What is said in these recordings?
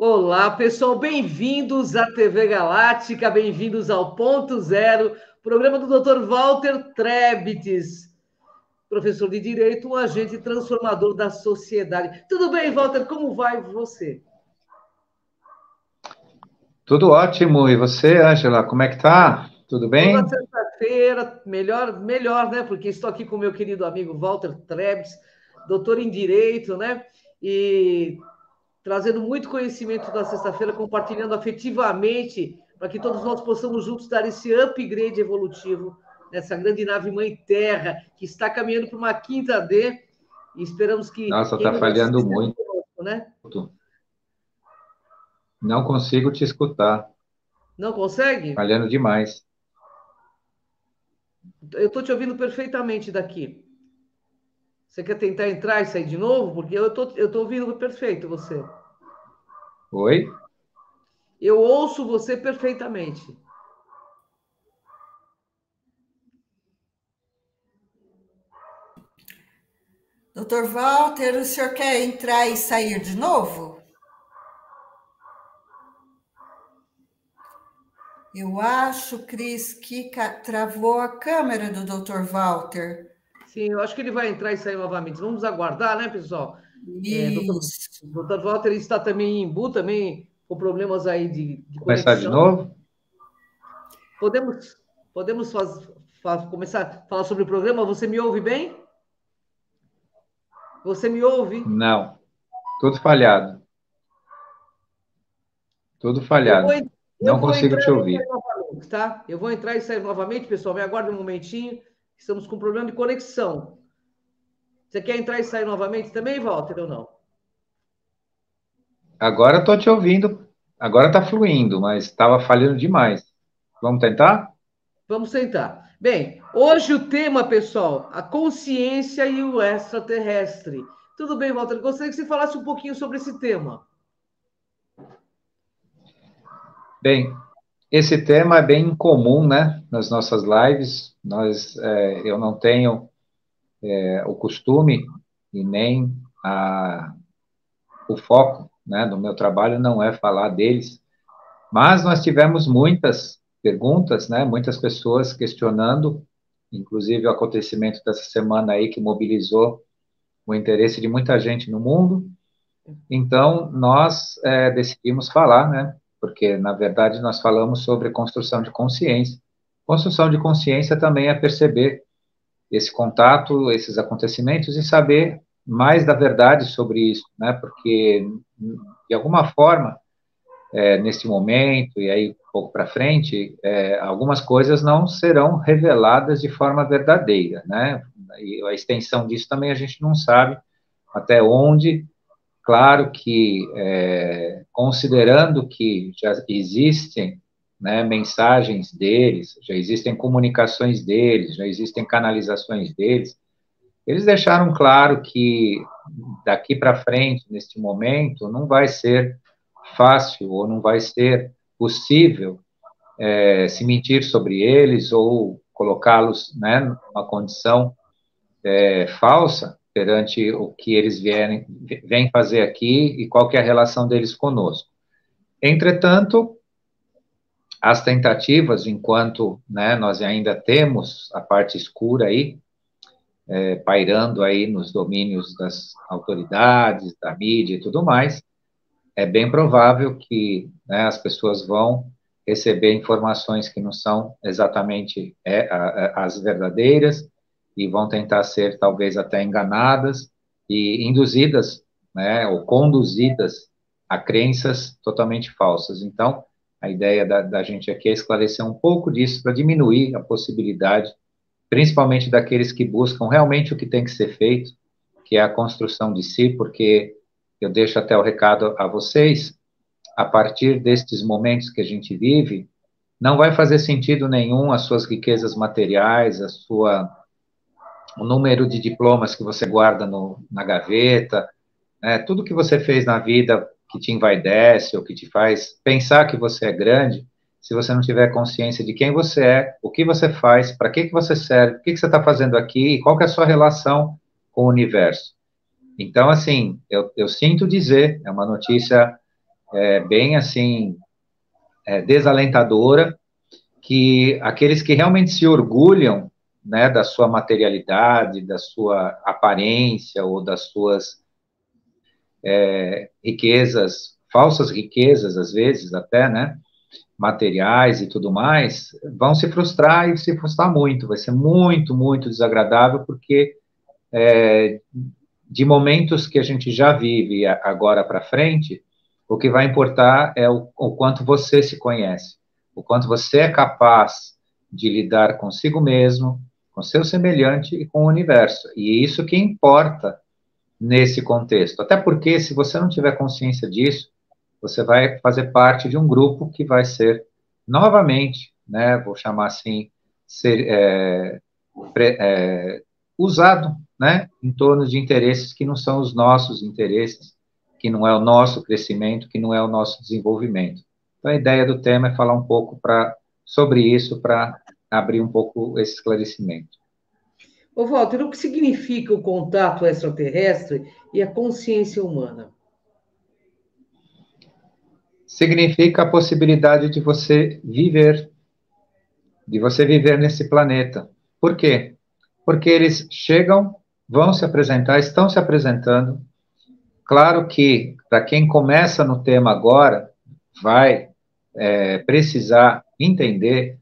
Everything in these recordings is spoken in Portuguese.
Olá, pessoal, bem-vindos à TV Galáctica, bem-vindos ao Ponto Zero, programa do Dr. Walter Trebtes, professor de Direito, um agente transformador da sociedade. Tudo bem, Walter? Como vai você? Tudo ótimo. E você, Ângela, como é que tá? Tudo Toda bem? sexta-feira, melhor, né? Porque estou aqui com meu querido amigo Walter Trebtes, doutor em Direito, né? E trazendo muito conhecimento da sexta-feira, compartilhando afetivamente, para que todos nós possamos juntos dar esse upgrade evolutivo nessa grande nave Mãe Terra, que está caminhando para uma quinta D, e esperamos que Nossa, quem tá nos assiste falhando esteja muito. conosco, né? Não consigo te escutar. Não consegue? Falhando demais. Eu estou te ouvindo perfeitamente daqui. Você quer tentar entrar e sair de novo? Porque eu tô ouvindo perfeito você. Oi? Eu ouço você perfeitamente. Doutor Walter, o senhor quer entrar e sair de novo? Eu acho, Cris, que travou a câmera do Doutor Walter. Sim, eu acho que ele vai entrar e sair novamente. Vamos aguardar, né, pessoal? Isso. Doutor Walter está também em Imbu, também com problemas aí de Começar de conexão. novo? Podemos começar a falar sobre o programa? Você me ouve bem? Você me ouve? Não. Tudo falhado. Tudo Eu vou, falhado. eu Não vou consigo entrar te e sair ouvir. novamente, tá? Eu vou entrar e sair novamente, pessoal. Me aguarde um momentinho. Estamos com problema de conexão. Você quer entrar e sair novamente também, Walter, ou não? Agora estou te ouvindo. Agora está fluindo, mas estava falhando demais. Vamos tentar? Vamos tentar. Bem, hoje o tema, pessoal, a consciência e o extraterrestre. Tudo bem, Walter? Gostaria que você falasse um pouquinho sobre esse tema. Bem, esse tema é bem comum, né? Nas nossas lives. Eu não tenho o costume e nem o foco, né, do meu trabalho não é falar deles, mas nós tivemos muitas perguntas, né, muitas pessoas questionando, inclusive o acontecimento dessa semana aí que mobilizou o interesse de muita gente no mundo. Então, nós decidimos falar, né, porque, na verdade, nós falamos sobre construção de consciência. Construção de consciência também é perceber esse contato, esses acontecimentos e saber mais da verdade sobre isso, né? Porque de alguma forma, neste momento e aí um pouco para frente, algumas coisas não serão reveladas de forma verdadeira, né? E a extensão disso também a gente não sabe até onde. Claro que, considerando que já existem, né, mensagens deles, já existem comunicações deles, já existem canalizações deles, eles deixaram claro que daqui para frente, neste momento, não vai ser fácil ou não vai ser possível se mentir sobre eles ou colocá-los, né, numa condição falsa perante o que eles vêm fazer aqui e qual que é a relação deles conosco. Entretanto, as tentativas, enquanto, né, nós ainda temos a parte escura aí, pairando aí nos domínios das autoridades, da mídia e tudo mais, é bem provável que, né, as pessoas vão receber informações que não são exatamente as verdadeiras e vão tentar ser talvez até enganadas e induzidas, né, ou conduzidas a crenças totalmente falsas. Então, a ideia da gente aqui é esclarecer um pouco disso para diminuir a possibilidade, principalmente daqueles que buscam realmente o que tem que ser feito, que é a construção de si, porque eu deixo até o recado a vocês, a partir destes momentos que a gente vive, não vai fazer sentido nenhum as suas riquezas materiais, o número de diplomas que você guarda na gaveta, né, tudo que você fez na vida que te envaidece ou que te faz pensar que você é grande, se você não tiver consciência de quem você é, o que você faz, para que você serve, o que você está fazendo aqui e qual que é a sua relação com o universo. Então, assim, eu sinto dizer, é uma notícia bem assim, desalentadora, que aqueles que realmente se orgulham, né, da sua materialidade, da sua aparência ou das suas riquezas, falsas riquezas, às vezes até, né, materiais e tudo mais, vão se frustrar e se frustrar muito. Vai ser muito, muito desagradável, porque de momentos que a gente já vive agora para frente, o que vai importar é o quanto você se conhece, o quanto você é capaz de lidar consigo mesmo, com seu semelhante e com o universo. E isso que importa nesse contexto. Até porque, se você não tiver consciência disso, você vai fazer parte de um grupo que vai ser, novamente, né, vou chamar assim, usado, né, em torno de interesses que não são os nossos interesses, que não é o nosso crescimento, que não é o nosso desenvolvimento. Então, a ideia do tema é falar um pouco sobre isso, para abrir um pouco esse esclarecimento. Ô, Walter, o que significa o contato extraterrestre e a consciência humana? Significa a possibilidade de você viver nesse planeta. Por quê? Porque eles chegam, vão se apresentar, estão se apresentando. Claro que, para quem começa no tema agora, vai precisar entender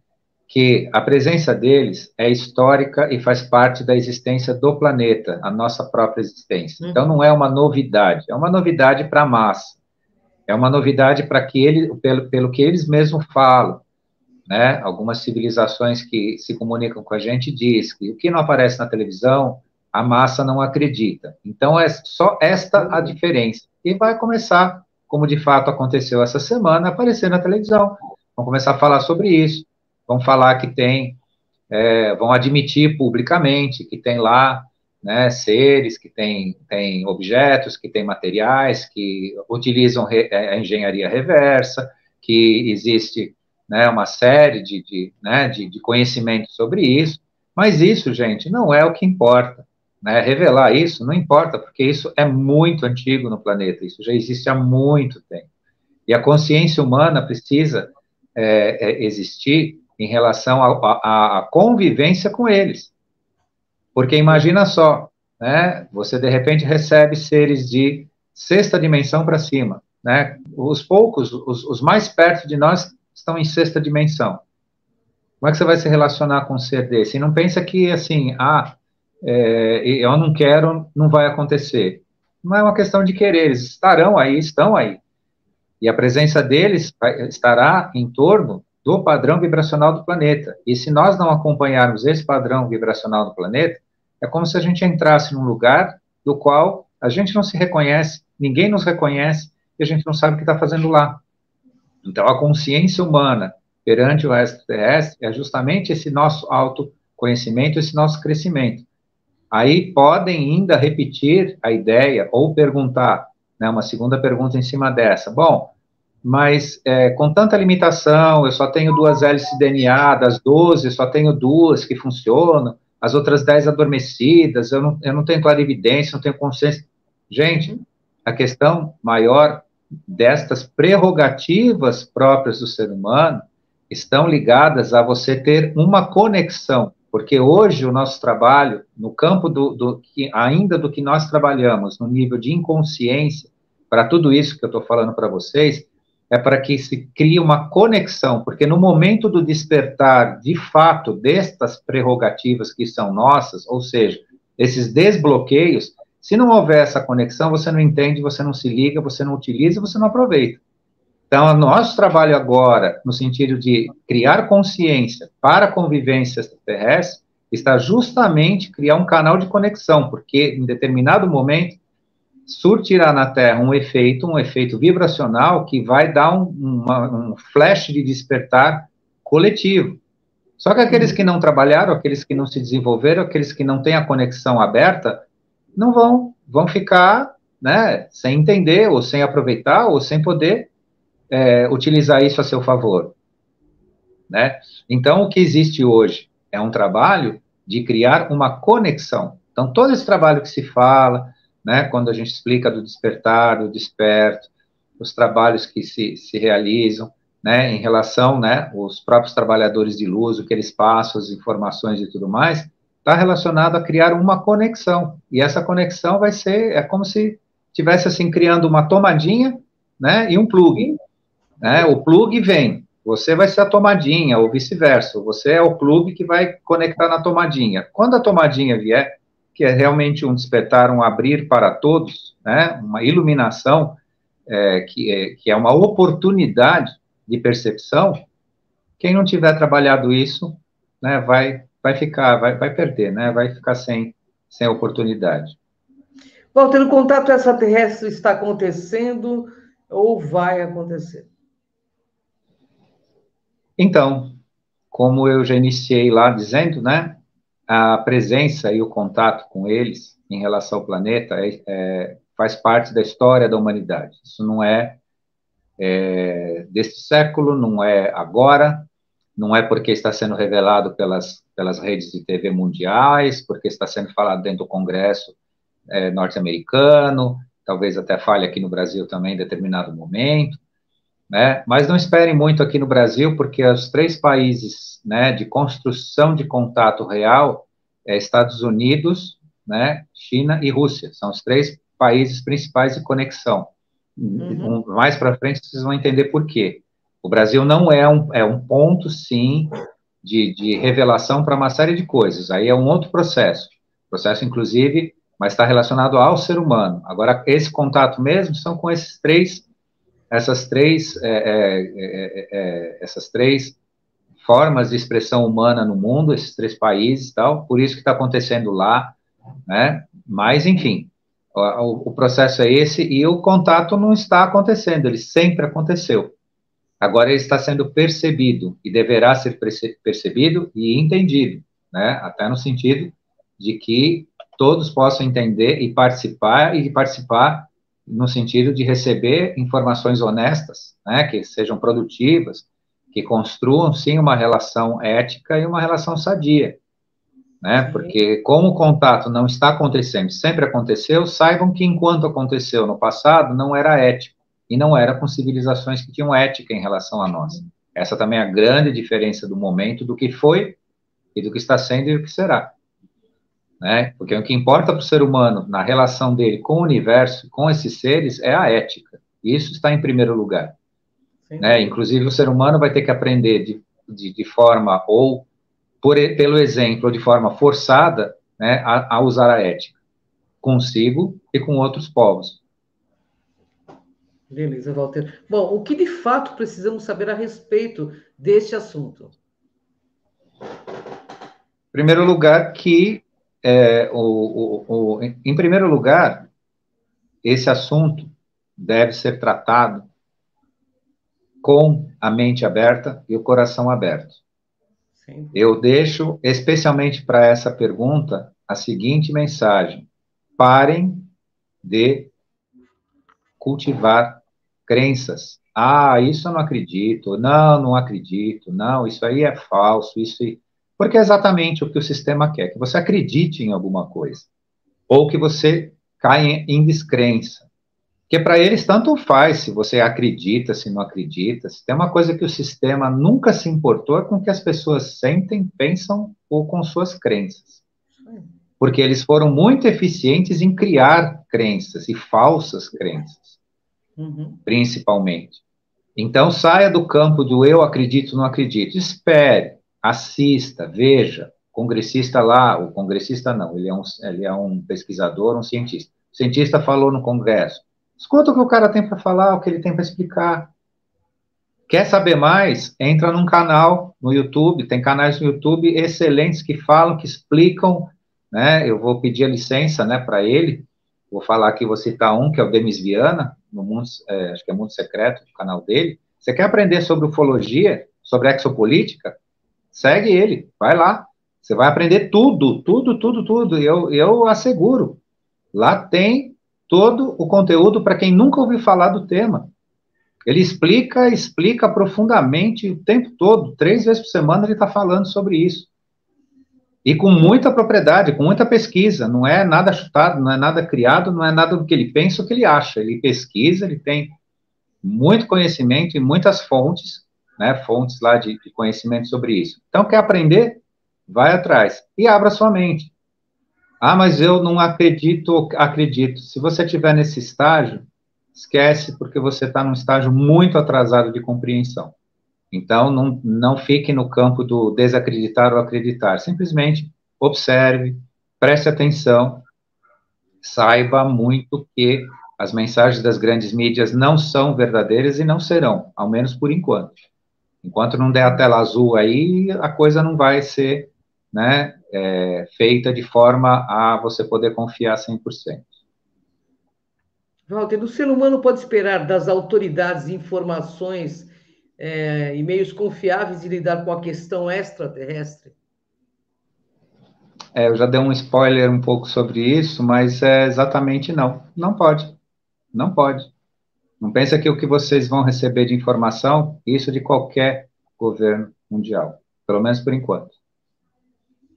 que a presença deles é histórica e faz parte da existência do planeta, a nossa própria existência. Então, não é uma novidade, é uma novidade para a massa. É uma novidade para que pelo que eles mesmos falam, né? Algumas civilizações que se comunicam com a gente diz que o que não aparece na televisão, a massa não acredita. Então, é só esta a diferença. E vai começar, como de fato aconteceu essa semana, a aparecer na televisão. Vão começar a falar sobre isso. Vão falar que vão admitir publicamente que tem lá, né, seres, que tem objetos, que tem materiais, que utilizam a engenharia reversa, que existe, né, uma série de conhecimentos sobre isso, mas isso, gente, não é o que importa, né? Revelar isso não importa, porque isso é muito antigo no planeta, isso já existe há muito tempo, e a consciência humana precisa existir em relação à convivência com eles. Porque imagina só, né? Você de repente recebe seres de sexta dimensão para cima, né? Os poucos, os mais perto de nós estão em sexta dimensão. Como é que você vai se relacionar com um ser desse? E não pensa que assim, eu não quero, não vai acontecer. Não é uma questão de querer, eles estarão aí, estão aí. E a presença deles estará em torno do padrão vibracional do planeta. E se nós não acompanharmos esse padrão vibracional do planeta, é como se a gente entrasse num lugar do qual a gente não se reconhece, ninguém nos reconhece, e a gente não sabe o que está fazendo lá. Então, a consciência humana perante o extraterrestre é justamente esse nosso autoconhecimento, esse nosso crescimento. Aí podem ainda repetir a ideia ou perguntar, né, uma segunda pergunta em cima dessa. Bom, mas com tanta limitação, eu só tenho 2 hélices DNA, das 12, só tenho 2 que funcionam, as outras 10 adormecidas, eu não tenho clarividência, não tenho consciência. Gente, a questão maior destas prerrogativas próprias do ser humano estão ligadas a você ter uma conexão, porque hoje o nosso trabalho, no campo ainda do que nós trabalhamos, no nível de inconsciência, para tudo isso que eu estou falando para vocês, é para que se crie uma conexão, porque no momento do despertar, de fato, destas prerrogativas que são nossas, ou seja, esses desbloqueios, se não houver essa conexão, você não entende, você não se liga, você não utiliza, você não aproveita. Então, o nosso trabalho agora, no sentido de criar consciência para a convivência extraterrestre, está justamente criar um canal de conexão, porque em determinado momento surtirá na Terra um efeito vibracional que vai dar um flash de despertar coletivo. Só que aqueles que não trabalharam, aqueles que não se desenvolveram, aqueles que não têm a conexão aberta, não vão ficar, né, sem entender, ou sem aproveitar, ou sem poder utilizar isso a seu favor, né? Então, o que existe hoje é um trabalho de criar uma conexão. Então, todo esse trabalho que se fala, né, quando a gente explica do despertar, do desperto, os trabalhos que se realizam, né, em relação, né, os próprios trabalhadores de luz, o que eles passam, as informações e tudo mais, está relacionado a criar uma conexão, e essa conexão vai ser, é como se tivesse, assim, criando uma tomadinha, né, e um plug, né, o plug vem, você vai ser a tomadinha, ou vice-versa, você é o plug que vai conectar na tomadinha. Quando a tomadinha vier, que é realmente um despertar, um abrir para todos, né, uma iluminação, que é uma oportunidade de percepção, quem não tiver trabalhado isso, né, vai perder, né, vai ficar sem oportunidade. Walter, o contato extraterrestre está acontecendo ou vai acontecer? Então, como eu já iniciei lá dizendo, né, a presença e o contato com eles em relação ao planeta faz parte da história da humanidade. Isso não é deste século, não é agora, não é porque está sendo revelado pelas redes de TV mundiais, porque está sendo falado dentro do Congresso norte-americano, talvez até fale aqui no Brasil também em determinado momento, né? Mas não esperem muito aqui no Brasil, porque os 3 países, né, de construção de contato real Estados Unidos, né, China e Rússia. São os 3 países principais de conexão. Mais para frente vocês vão entender por quê. O Brasil não é um ponto, sim, de revelação para uma série de coisas. Aí é um outro processo, inclusive, mas está relacionado ao ser humano. Agora, esse contato mesmo são com essas três formas de expressão humana no mundo, esses 3 países e tal, por isso que está acontecendo lá, né? Mas, enfim, o processo é esse e o contato não está acontecendo, ele sempre aconteceu. Agora ele está sendo percebido e deverá ser percebido e entendido, né? Até no sentido de que todos possam entender e participar no sentido de receber informações honestas, né? Que sejam produtivas, que construam, sim, uma relação ética e uma relação sadia, né? Porque como o contato não está acontecendo, sempre aconteceu, saibam que enquanto aconteceu no passado, não era ético, e não era com civilizações que tinham ética em relação a nós. Essa também é a grande diferença do momento, do que foi, e do que está sendo e do que será. Né? Porque o que importa para o ser humano, na relação dele com o universo, com esses seres, é a ética. Isso está em primeiro lugar. Né? Inclusive, o ser humano vai ter que aprender de forma, ou pelo exemplo, ou de forma forçada, né, a usar a ética, consigo e com outros povos. Beleza, Walter. Bom, o que de fato precisamos saber a respeito deste assunto? Em primeiro lugar, em primeiro lugar, esse assunto deve ser tratado com a mente aberta e o coração aberto. Sim. Eu deixo, especialmente para essa pergunta, a seguinte mensagem: parem de cultivar crenças. Ah, isso eu não acredito. Não acredito. Não, isso aí é falso. Porque é exatamente o que o sistema quer, que você acredite em alguma coisa, ou que você caia em descrença. Porque para eles tanto faz se você acredita, se não acredita. Se tem uma coisa que o sistema nunca se importou é com o que as pessoas sentem, pensam ou com suas crenças. Porque eles foram muito eficientes em criar crenças e falsas crenças, principalmente. Então, saia do campo do eu acredito, não acredito. Espere, assista, veja. O congressista lá, o congressista não, ele é um pesquisador, um cientista. O cientista falou no congresso. Escuta o que o cara tem para falar, o que ele tem para explicar. Quer saber mais? Entra num canal no YouTube, tem canais no YouTube excelentes que falam, que explicam, né? Eu vou pedir a licença, né, para ele. Vou falar aqui, vou citar um, que é o Demis Viana, no Mundo, acho que é Mundo Secreto, o canal dele. Você quer aprender sobre ufologia, sobre exopolítica? Segue ele, vai lá. Você vai aprender tudo. Eu asseguro. Lá tem todo o conteúdo para quem nunca ouviu falar do tema. Ele explica profundamente o tempo todo, 3 vezes por semana ele está falando sobre isso. E com muita propriedade, com muita pesquisa, não é nada chutado, não é nada criado, não é nada do que ele pensa ou que ele acha. Ele pesquisa, ele tem muito conhecimento e muitas fontes, né, fontes lá de conhecimento sobre isso. Então, quer aprender? Vai atrás e abra sua mente. Ah, mas eu não acredito. Acredito. Se você estiver nesse estágio, esquece, porque você está num estágio muito atrasado de compreensão. Então, não fique no campo do desacreditar ou acreditar. Simplesmente observe, preste atenção, saiba muito que as mensagens das grandes mídias não são verdadeiras e não serão, ao menos por enquanto. Enquanto não der a tela azul aí, a coisa não vai ser, né, feita de forma a você poder confiar 100%. Walter, o ser humano pode esperar das autoridades informações e meios confiáveis de lidar com a questão extraterrestre? Eu já dei um spoiler um pouco sobre isso, mas exatamente não. Não pode. Não pode. Não pensa que o que vocês vão receber de informação, isso de qualquer governo mundial, pelo menos por enquanto.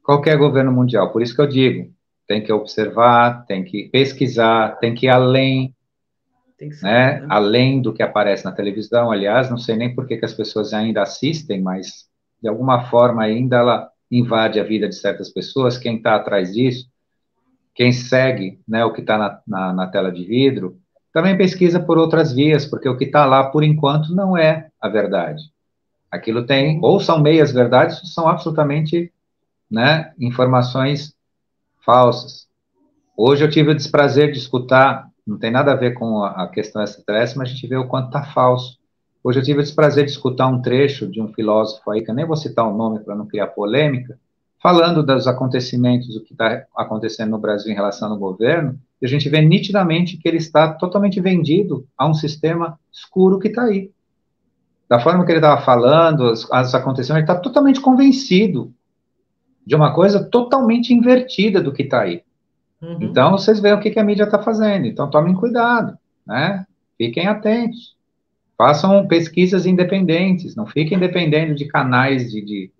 Qualquer governo mundial. Por isso que eu digo, tem que observar, tem que pesquisar, tem que ir além, Tem que saber, né? Além do que aparece na televisão. Aliás, não sei nem por que as pessoas ainda assistem, mas de alguma forma ainda ela invade a vida de certas pessoas. Quem está atrás disso, quem segue, né, o que está na tela de vidro, também pesquisa por outras vias, porque o que está lá, por enquanto, não é a verdade. Aquilo tem, ou são meias verdades, ou são absolutamente, né, informações falsas. Hoje eu tive o desprazer de escutar, não tem nada a ver com a questão extraterrestre, mas a gente vê o quanto está falso. Hoje eu tive o desprazer de escutar um trecho de um filósofo aí, que eu nem vou citar o nome para não criar polêmica, falando dos acontecimentos, do que está acontecendo no Brasil em relação ao governo, e a gente vê nitidamente que ele está totalmente vendido a um sistema escuro que está aí. Da forma que ele estava falando, as acontecimentos, ele está totalmente convencido de uma coisa totalmente invertida do que está aí. Uhum. Então, vocês veem o que a mídia está fazendo. Então, tomem cuidado, né? Fiquem atentos. Façam pesquisas independentes, não fiquem dependendo de canais de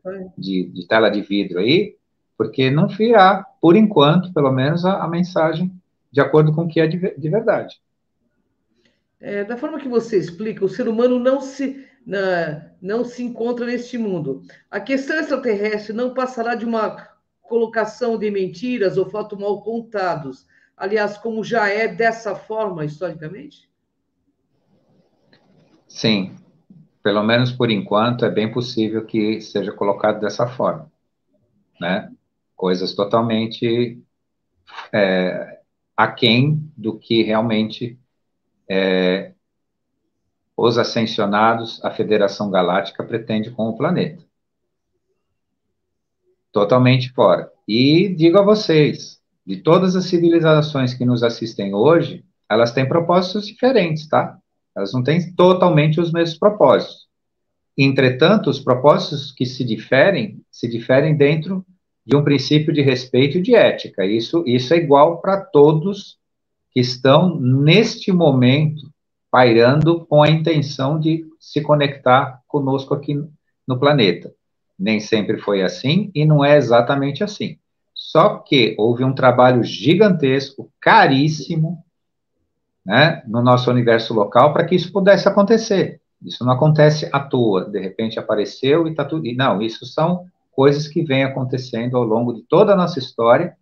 tela de vidro aí, porque não virá, por enquanto, pelo menos, a mensagem de acordo com o que é de verdade. Da forma que você explica, o ser humano não se encontra neste mundo. A questão extraterrestre não passará de uma colocação de mentiras ou fatos mal contados. Aliás, como já é dessa forma historicamente? Sim, pelo menos por enquanto, é bem possível que seja colocado dessa forma, né? Coisas totalmente aquém do que realmente os ascensionados, a Federação Galáctica pretende com o planeta. Totalmente fora. E digo a vocês, de todas as civilizações que nos assistem hoje, elas têm propósitos diferentes, tá? Elas não têm totalmente os mesmos propósitos. Entretanto, os propósitos que se diferem dentro de um princípio de respeito e de ética. Isso é igual para todos que estão, neste momento, pairando com a intenção de se conectar conosco aqui no planeta. Nem sempre foi assim e não é exatamente assim. Só que houve um trabalho gigantesco, caríssimo, né, no nosso universo local para que isso pudesse acontecer. Isso não acontece à toa, de repente apareceu e está tudo. Não, isso são coisas que vêm acontecendo ao longo de toda a nossa história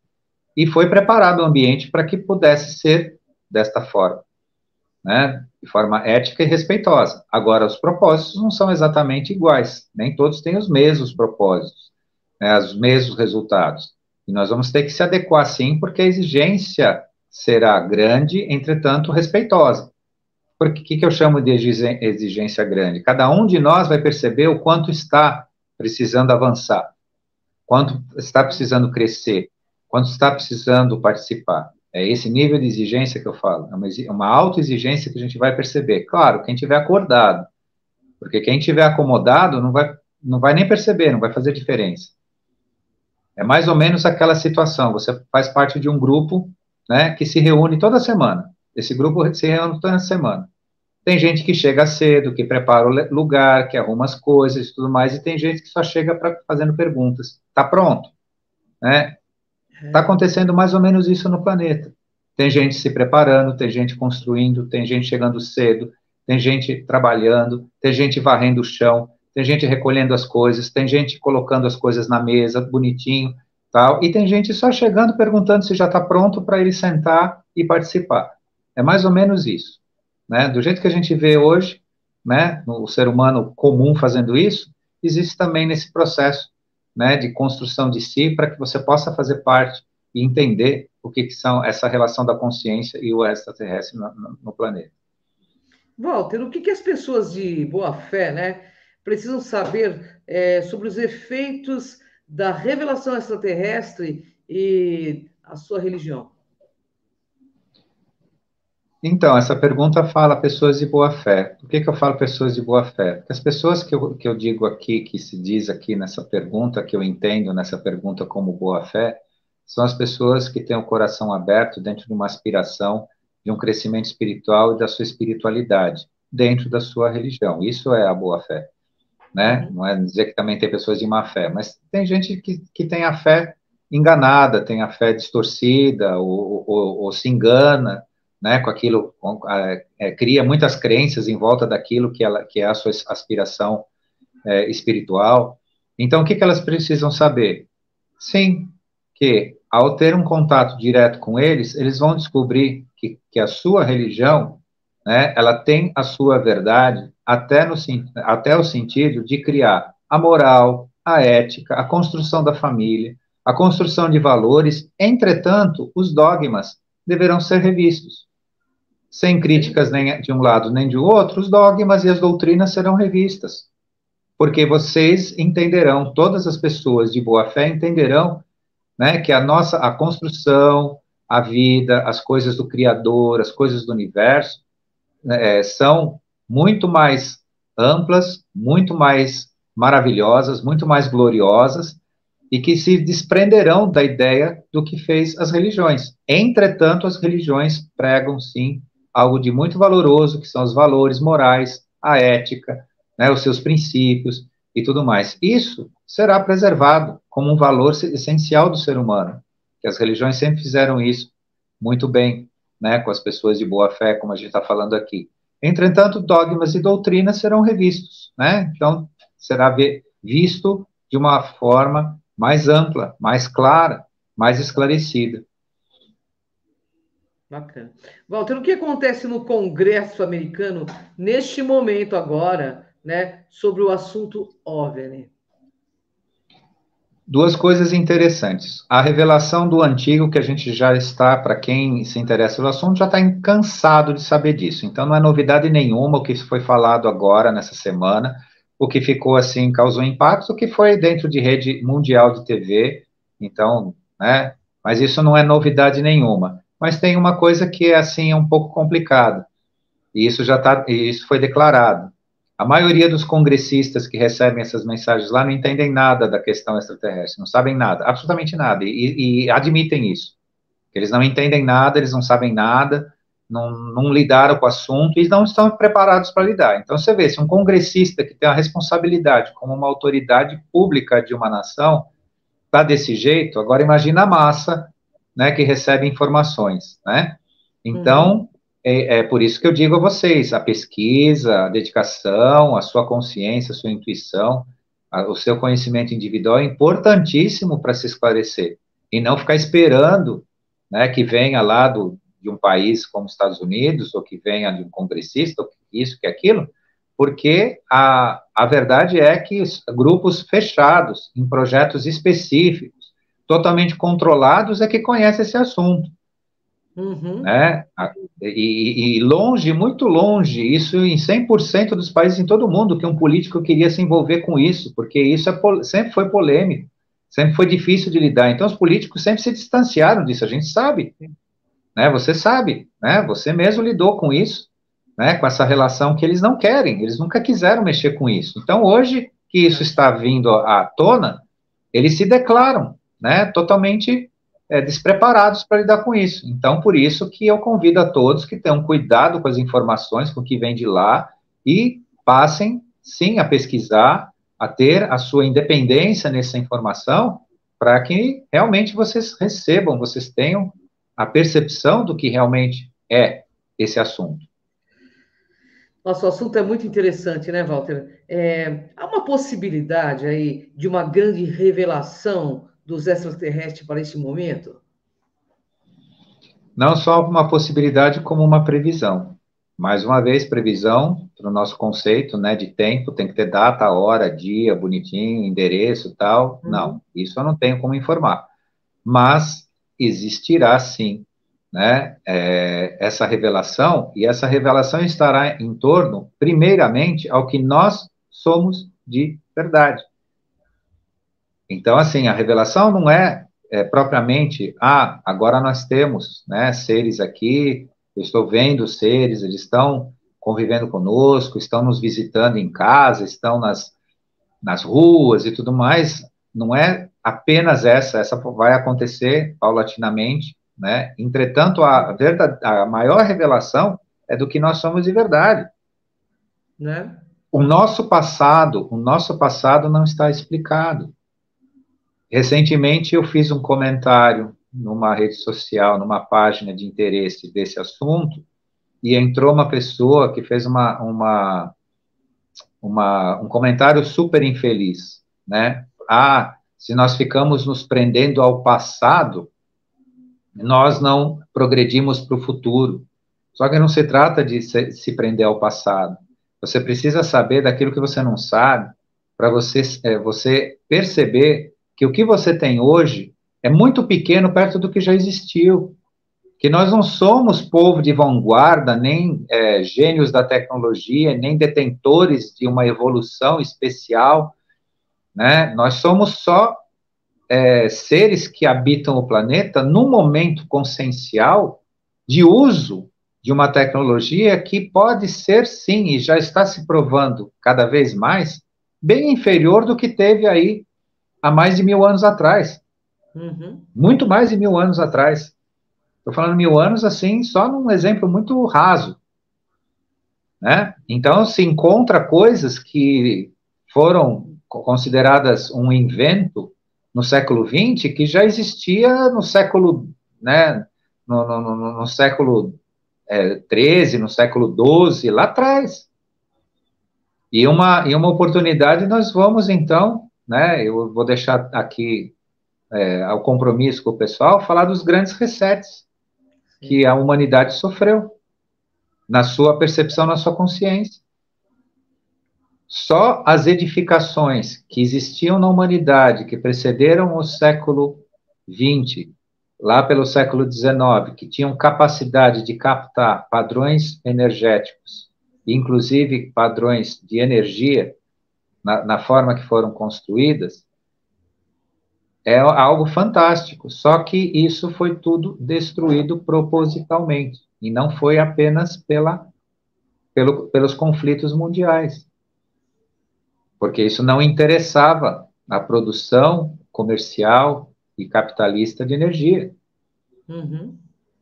e foi preparado o ambiente para que pudesse ser desta forma, né, de forma ética e respeitosa. Agora, os propósitos não são exatamente iguais, nem todos têm os mesmos propósitos, né, os mesmos resultados. E nós vamos ter que se adequar, sim, porque a exigência será grande, entretanto, respeitosa. Por que eu chamo de exigência grande? Cada um de nós vai perceber o quanto está precisando avançar, quanto está precisando crescer, quanto está precisando participar. É esse nível de exigência que eu falo. É uma autoexigência que a gente vai perceber. Claro, quem tiver acordado, porque quem tiver acomodado não vai nem perceber, não vai fazer diferença. É mais ou menos aquela situação. Você faz parte de um grupo, né, que se reúne toda semana. Esse grupo se reúne toda semana. Tem gente que chega cedo, que prepara o lugar, que arruma as coisas e tudo mais, e tem gente que só chega fazendo perguntas. Está pronto? Né? Está acontecendo mais ou menos isso no planeta. Tem gente se preparando, tem gente construindo, tem gente chegando cedo, tem gente trabalhando, tem gente varrendo o chão, tem gente recolhendo as coisas, tem gente colocando as coisas na mesa, bonitinho, tal, e tem gente só chegando perguntando se já está pronto para ele sentar e participar. É mais ou menos isso, né? Do jeito que a gente vê hoje, né, o ser humano comum fazendo isso, existe também nesse processo, né, de construção de si, para que você possa fazer parte e entender o que são essa relação da consciência e o extraterrestre no planeta. Walter, o que as pessoas de boa fé, né, precisam saber sobre os efeitos da revelação extraterrestre e a sua religião? Então, essa pergunta fala pessoas de boa fé. Por que eu falo pessoas de boa fé? Porque as pessoas que eu digo aqui, que se diz aqui nessa pergunta, que eu entendo nessa pergunta como boa fé, são as pessoas que têm o coração aberto dentro de uma aspiração de um crescimento espiritual e da sua espiritualidade, dentro da sua religião. Isso é a boa fé, né? Não é dizer que também tem pessoas de má fé, mas tem gente que tem a fé enganada, tem a fé distorcida, ou se engana, né, com aquilo, cria muitas crenças em volta daquilo que é a sua aspiração espiritual. Então, o que elas precisam saber? Sim, que ao ter um contato direto com eles, eles vão descobrir que a sua religião, né, ela tem a sua verdade até o sentido de criar a moral, a ética, a construção da família, a construção de valores. Entretanto, os dogmas deverão ser revistos. Sem críticas nem de um lado nem de outro, os dogmas e as doutrinas serão revistas. Porque vocês entenderão, todas as pessoas de boa fé entenderão, né, que a construção, a vida, as coisas do Criador, as coisas do universo, né, são muito mais amplas, muito mais maravilhosas, muito mais gloriosas, e que se desprenderão da ideia do que fez as religiões. Entretanto, as religiões pregam, sim, algo de muito valoroso, que são os valores morais, a ética, né, os seus princípios e tudo mais. Isso será preservado como um valor essencial do ser humano, que as religiões sempre fizeram isso muito bem, né, com as pessoas de boa fé, como a gente está falando aqui. Entretanto, dogmas e doutrinas serão revistos, né? Então, será visto de uma forma mais ampla, mais clara, mais esclarecida. Bacana. Walter, o que acontece no Congresso americano neste momento agora, né, sobre o assunto OVNI? Duas coisas interessantes. A revelação do antigo, que a gente já está, para quem se interessa pelo assunto, já está cansado de saber disso. Então, não é novidade nenhuma o que foi falado agora, nessa semana. O que ficou assim, causou impacto, o que foi dentro de rede mundial de TV. Então, né? Mas isso não é novidade nenhuma. Mas tem uma coisa que é assim, um pouco complicada. E isso foi declarado. A maioria dos congressistas que recebem essas mensagens lá não entendem nada da questão extraterrestre, não sabem nada, absolutamente nada, e admitem isso. Eles não entendem nada, eles não sabem nada, não lidaram com o assunto e não estão preparados para lidar. Então, você vê, se um congressista que tem a responsabilidade como uma autoridade pública de uma nação está desse jeito, agora imagina a massa, né, que recebe informações, né? Então, é por isso que eu digo a vocês, a pesquisa, a dedicação, a sua consciência, a sua intuição, o seu conhecimento individual é importantíssimo para se esclarecer, e não ficar esperando, né, que venha lá de um país como os Estados Unidos, ou que venha de um congressista, ou isso, que aquilo, porque a verdade é que grupos fechados, em projetos específicos, totalmente controlados, é que conhecem esse assunto. Né? E longe, muito longe, isso em 100% dos países em todo o mundo, que um político queria se envolver com isso, porque isso sempre foi polêmico, sempre foi difícil de lidar. Então, os políticos sempre se distanciaram disso, a gente sabe, né? Você sabe, né? Você mesmo lidou com isso, né? Com essa relação que eles não querem, eles nunca quiseram mexer com isso. Então, hoje que isso está vindo à tona, eles se declaram, né? Totalmente despreparados para lidar com isso. Então, por isso que eu convido a todos que tenham cuidado com as informações, com o que vem de lá, e passem, sim, a pesquisar, a ter a sua independência nessa informação, para que realmente vocês recebam, vocês tenham a percepção do que realmente é esse assunto. Nosso assunto é muito interessante, né, Walter? Há uma possibilidade aí de uma grande revelação dos extraterrestres para esse momento? Não só uma possibilidade, como uma previsão. Mais uma vez, previsão, para o nosso conceito, né, de tempo, tem que ter data, hora, dia, bonitinho, endereço, tal. Não, Uhum. isso eu não tenho como informar. Mas existirá sim, né, essa revelação, e essa revelação estará em torno, primeiramente, ao que nós somos de verdade. Então, assim, a revelação não é propriamente, agora nós temos, né, seres aqui, eu estou vendo seres, eles estão convivendo conosco, estão nos visitando em casa, estão nas ruas e tudo mais. Não é apenas essa vai acontecer paulatinamente, né? Entretanto, a maior revelação é do que nós somos de verdade. Né? O nosso passado não está explicado. Recentemente, eu fiz um comentário numa rede social, numa página de interesse desse assunto, e entrou uma pessoa que fez um comentário super infeliz, né? Se nós ficamos nos prendendo ao passado, nós não progredimos para o futuro. Só que não se trata de se prender ao passado. Você precisa saber daquilo que você não sabe, para você perceber que o que você tem hoje é muito pequeno perto do que já existiu. Que nós não somos povo de vanguarda, nem gênios da tecnologia, nem detentores de uma evolução especial, né? Nós somos só seres que habitam o planeta num momento consciencial de uso de uma tecnologia que pode ser, sim, e já está se provando cada vez mais, bem inferior do que teve aí há mais de 1000 anos atrás. Uhum. Muito mais de 1000 anos atrás. Estou falando 1000 anos, assim, só num exemplo muito raso, né? Então, se encontra coisas que foram consideradas um invento no século XX, que já existia no século, né, no século XIII, no século XII, lá atrás. E uma oportunidade nós vamos, então, né, eu vou deixar aqui ao compromisso com o pessoal, falar dos grandes resets que Sim. a humanidade sofreu na sua percepção, na sua consciência. Só as edificações que existiam na humanidade, que precederam o século XX, lá pelo século XIX, que tinham capacidade de captar padrões energéticos, inclusive padrões de energia, na forma que foram construídas, é algo fantástico. Só que isso foi tudo destruído propositalmente, e não foi apenas pelos conflitos mundiais, porque isso não interessava a produção comercial e capitalista de energia. Uhum.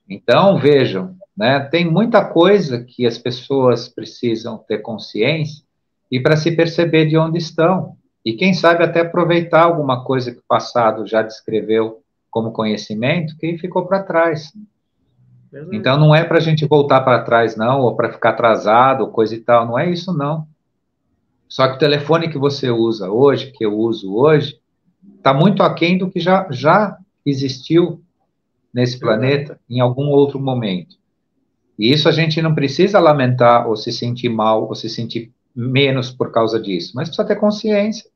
Então, vejam, né, tem muita coisa que as pessoas precisam ter consciência e para se perceber de onde estão. E quem sabe até aproveitar alguma coisa que o passado já descreveu como conhecimento que ficou para trás. Verdade. Então, não é para a gente voltar para trás, não, ou para ficar atrasado, ou coisa e tal. Não é isso, não. Só que o telefone que você usa hoje, que eu uso hoje, está muito aquém do que já existiu nesse Verdade. planeta em algum outro momento. E isso a gente não precisa lamentar ou se sentir mal ou se sentir menos por causa disso, mas precisa ter consciência,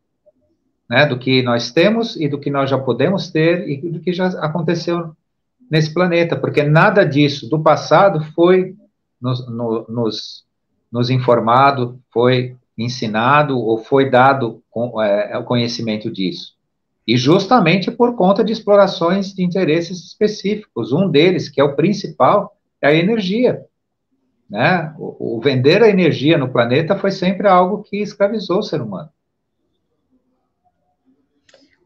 né, do que nós temos e do que nós já podemos ter e do que já aconteceu nesse planeta, porque nada disso do passado foi nos informado, foi ensinado ou foi dado o conhecimento disso. E justamente por conta de explorações de interesses específicos. Um deles, que é o principal, é a energia. Né? O vender a energia no planeta foi sempre algo que escravizou o ser humano.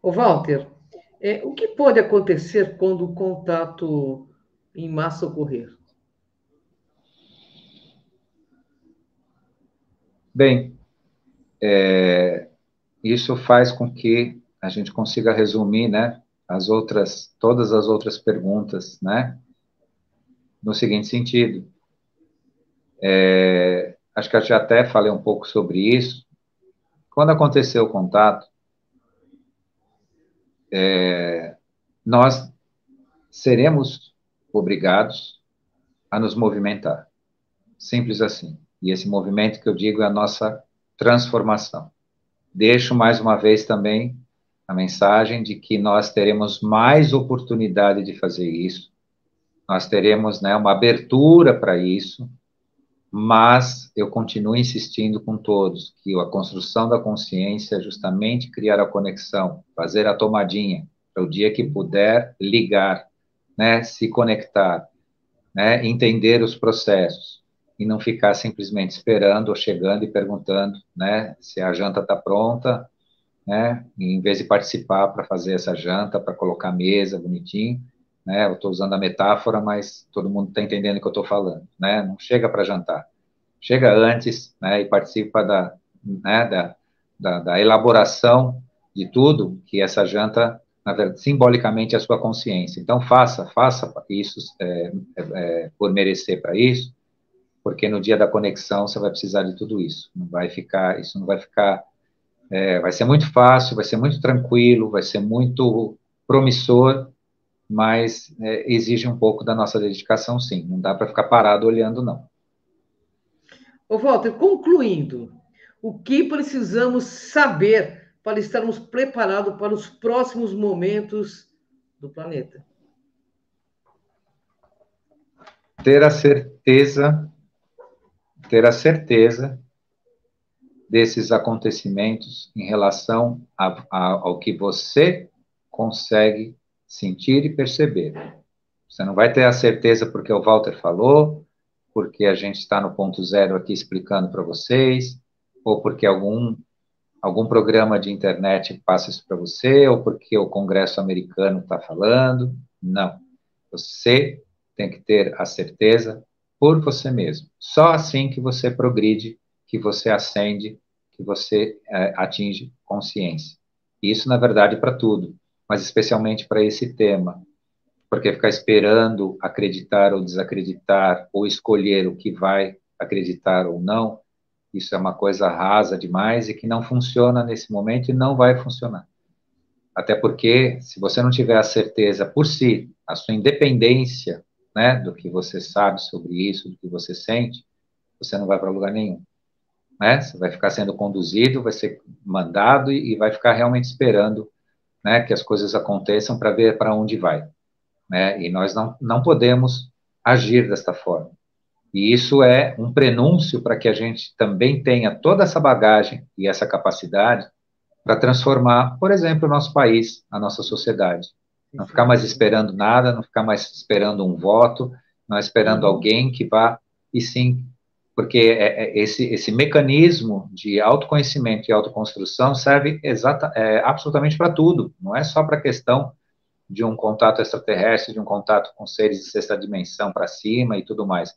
Ô, Walter, o que pode acontecer quando o contato em massa ocorrer? Bem, isso faz com que a gente consiga resumir, né, todas as outras perguntas, né, no seguinte sentido: acho que eu já até falei um pouco sobre isso. Quando aconteceu o contato, nós seremos obrigados a nos movimentar. Simples assim. E esse movimento que eu digo é a nossa transformação. Deixo mais uma vez também a mensagem de que nós teremos mais oportunidade de fazer isso, nós teremos, né, uma abertura para isso, mas eu continuo insistindo com todos que a construção da consciência é justamente criar a conexão, fazer a tomadinha, para o dia que puder ligar, né, se conectar, né, entender os processos e não ficar simplesmente esperando ou chegando e perguntando, né, se a janta está pronta, né, em vez de participar para fazer essa janta, para colocar a mesa bonitinho, né, eu estou usando a metáfora, mas todo mundo está entendendo o que eu estou falando, né, não chega para jantar, chega antes, né, e participa né, da elaboração de tudo, que essa janta, na verdade, simbolicamente é a sua consciência. Então, faça isso por merecer para isso, porque no dia da conexão você vai precisar de tudo isso. Isso não vai ficar, vai ser muito fácil, vai ser muito tranquilo, vai ser muito promissor, mas exige um pouco da nossa dedicação, sim. Não dá para ficar parado olhando, não. Ô, Walter, concluindo, o que precisamos saber para estarmos preparados para os próximos momentos do planeta? Ter a certeza desses acontecimentos em relação ao que você consegue sentir e perceber. Você não vai ter a certeza porque o Walter falou, porque a gente está no ponto zero aqui explicando para vocês, ou porque algum programa de internet passa isso para você, ou porque o Congresso americano está falando. Não. Você tem que ter a certeza por você mesmo. Só assim que você progride, que você ascende, que você atinge consciência. Isso, na verdade, para tudo, mas especialmente para esse tema. Porque ficar esperando acreditar ou desacreditar, ou escolher o que vai acreditar ou não, isso é uma coisa rasa demais e que não funciona nesse momento e não vai funcionar. Até porque, se você não tiver a certeza por si, a sua independência, né, do que você sabe sobre isso, do que você sente, você não vai para lugar nenhum. Né? Você vai ficar sendo conduzido, vai ser mandado e vai ficar realmente esperando, né, que as coisas aconteçam para ver para onde vai. Né? E nós não podemos agir desta forma. E isso é um prenúncio para que a gente também tenha toda essa bagagem e essa capacidade para transformar, por exemplo, o nosso país, a nossa sociedade. Não ficar mais esperando nada, não ficar mais esperando um voto, não esperando alguém que vá, e sim, porque esse mecanismo de autoconhecimento e autoconstrução serve absolutamente para tudo, não é só para a questão de um contato extraterrestre, de um contato com seres de sexta dimensão para cima e tudo mais.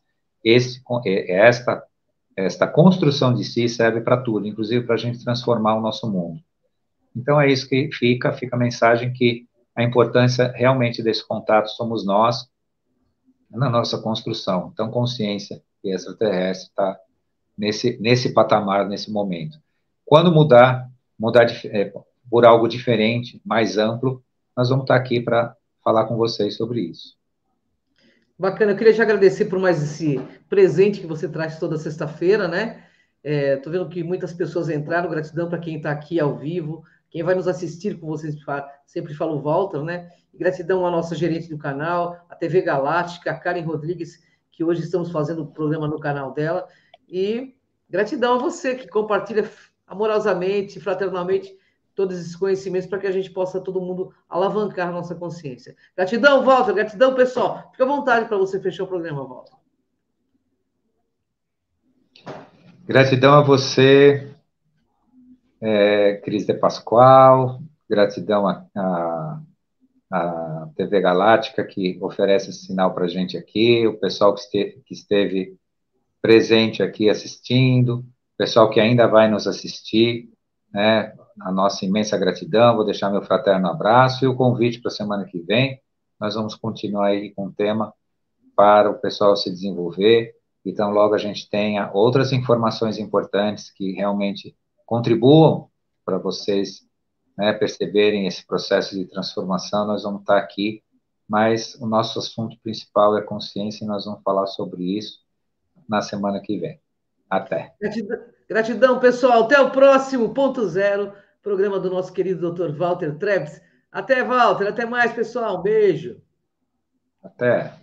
Esta construção de si serve para tudo, inclusive para a gente transformar o nosso mundo. Então, é isso que fica a mensagem que a importância realmente desse contato somos nós, na nossa construção. Então, consciência e extraterrestre está nesse patamar, nesse momento. Quando mudar por algo diferente, mais amplo, nós vamos estar aqui para falar com vocês sobre isso. Bacana, eu queria te agradecer por mais esse presente que você traz toda sexta-feira, né? Estou vendo que muitas pessoas entraram, gratidão para quem está aqui ao vivo, quem vai nos assistir, como vocês sempre falam, o Walter, né? E gratidão à nossa gerente do canal, a TV Galáctica, a Karen Rodrigues, que hoje estamos fazendo o programa no canal dela. E gratidão a você que compartilha amorosamente, fraternalmente, todos esses conhecimentos para que a gente possa, todo mundo, alavancar a nossa consciência. Gratidão, Walter. Gratidão, pessoal. Fica à vontade para você fechar o programa, Walter. Gratidão a você, Cris de Pascoal. Gratidão a TV Galáctica, que oferece esse sinal para a gente aqui. O pessoal que esteve presente aqui assistindo. O pessoal que ainda vai nos assistir, né? A nossa imensa gratidão, vou deixar meu fraterno abraço e o convite para a semana que vem. Nós vamos continuar aí com o tema para o pessoal se desenvolver Então, logo a gente tenha outras informações importantes que realmente contribuam para vocês, né, perceberem esse processo de transformação, nós vamos estar aqui, mas o nosso assunto principal é consciência e nós vamos falar sobre isso na semana que vem. Até. Gratidão, pessoal. Até o próximo Ponto Zero, programa do nosso querido Dr. Walter Trebs. Até, Walter. Até mais, pessoal. Um beijo. Até.